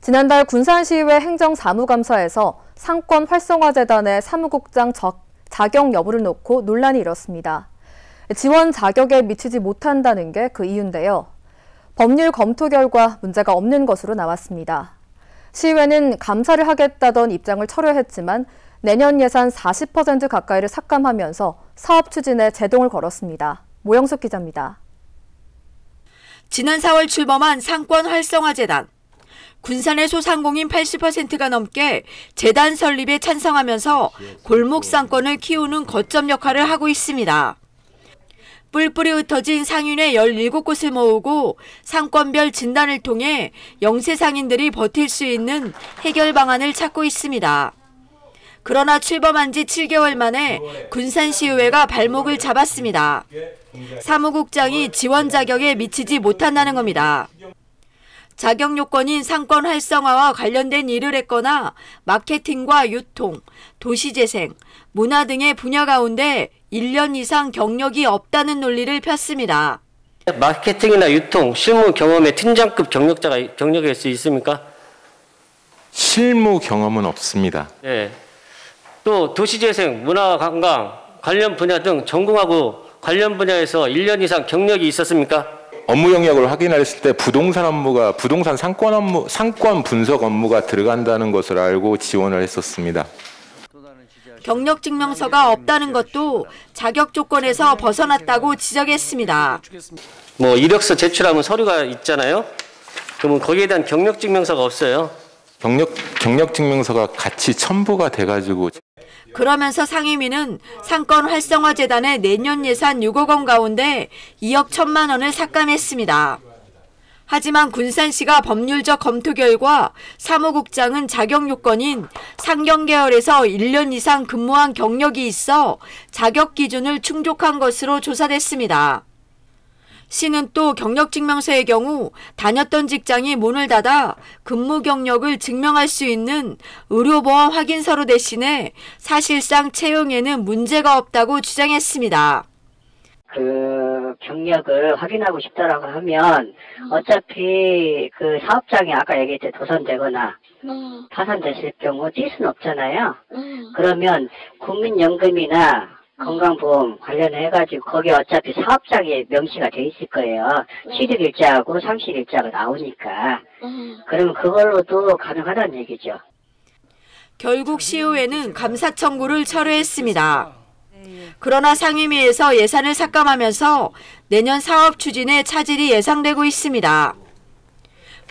지난달 군산시의회 행정사무감사에서 상권 활성화재단의 사무국장 자격 여부를 놓고 논란이 일었습니다. 지원 자격에 미치지 못한다는 게 그 이유인데요. 법률 검토 결과 문제가 없는 것으로 나왔습니다. 시의회는 감사를 하겠다던 입장을 철회했지만 내년 예산 40% 가까이를 삭감하면서 사업 추진에 제동을 걸었습니다. 모영숙 기자입니다. 지난 4월 출범한 상권 활성화재단. 군산의 소상공인 80%가 넘게 재단 설립에 찬성하면서 골목 상권을 키우는 거점 역할을 하고 있습니다. 뿔뿔이 흩어진 상인회 17곳을 모으고 상권별 진단을 통해 영세 상인들이 버틸 수 있는 해결 방안을 찾고 있습니다. 그러나 출범한 지 7개월 만에 군산시의회가 발목을 잡았습니다. 사무국장이 지원 자격에 미치지 못한다는 겁니다. 자격 요건인 상권 활성화와 관련된 일을 했거나 마케팅과 유통, 도시재생, 문화 등의 분야 가운데 1년 이상 경력이 없다는 논리를 폈습니다. 마케팅이나 유통, 실무 경험에 팀장급 경력일 수 있습니까? 실무 경험은 없습니다. 네. 또 도시재생, 문화관광 관련 분야 등 전공하고 관련 분야에서 1년 이상 경력이 있었습니까? 업무 영역을 확인했을 때 부동산 업무가 부동산 상권 분석 업무가 들어간다는 것을 알고 지원을 했었습니다. 경력 증명서가 없다는 것도 자격 조건에서 벗어났다고 지적했습니다. 이력서 제출하면 서류가 있잖아요. 그러면 거기에 대한 경력 증명서가 없어요. 경력 증명서가 같이 첨부가 돼가지고. 그러면서 상임위는 상권 활성화재단의 내년 예산 6억 원 가운데 2억 1천만 원을 삭감했습니다. 하지만 군산시가 법률적 검토 결과 사무국장은 자격 요건인 상경 계열에서 1년 이상 근무한 경력이 있어 자격 기준을 충족한 것으로 조사됐습니다. 시는 또 경력증명서의 경우 다녔던 직장이 문을 닫아 근무 경력을 증명할 수 있는 의료보험 확인서로 대신해 사실상 채용에는 문제가 없다고 주장했습니다. 그 경력을 확인하고 싶다라고 하면 어차피 그 사업장이 아까 얘기했죠. 도산되거나 파산됐을 경우 뛸 수는 없잖아요. 그러면 국민연금이나 건강보험 관련해가지고 거기에 어차피 사업장에 명시가 돼 있을 거예요. 취득일자하고 상실일자가 나오니까. 그러면 그걸로도 가능하다는 얘기죠. 결국 시의회는 감사 청구를 철회했습니다. 그러나 상임위에서 예산을 삭감하면서 내년 사업 추진에 차질이 예상되고 있습니다.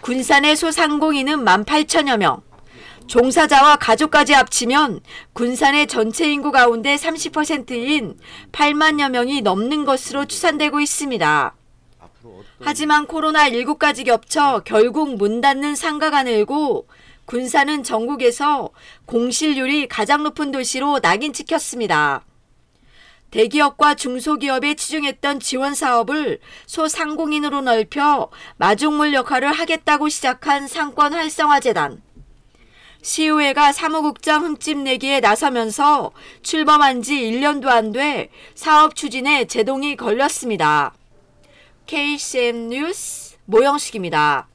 군산의 소상공인은 18,000여 명. 종사자와 가족까지 합치면 군산의 전체 인구 가운데 30%인 8만여 명이 넘는 것으로 추산되고 있습니다. 하지만 코로나19까지 겹쳐 결국 문 닫는 상가가 늘고 군산은 전국에서 공실률이 가장 높은 도시로 낙인 찍혔습니다. 대기업과 중소기업에 치중했던 지원 사업을 소상공인으로 넓혀 마중물 역할을 하겠다고 시작한 상권 활성화재단. 시의회가 사무국장 흠집 내기에 나서면서 출범한 지 1년도 안 돼 사업 추진에 제동이 걸렸습니다. KCM 뉴스 모영식입니다.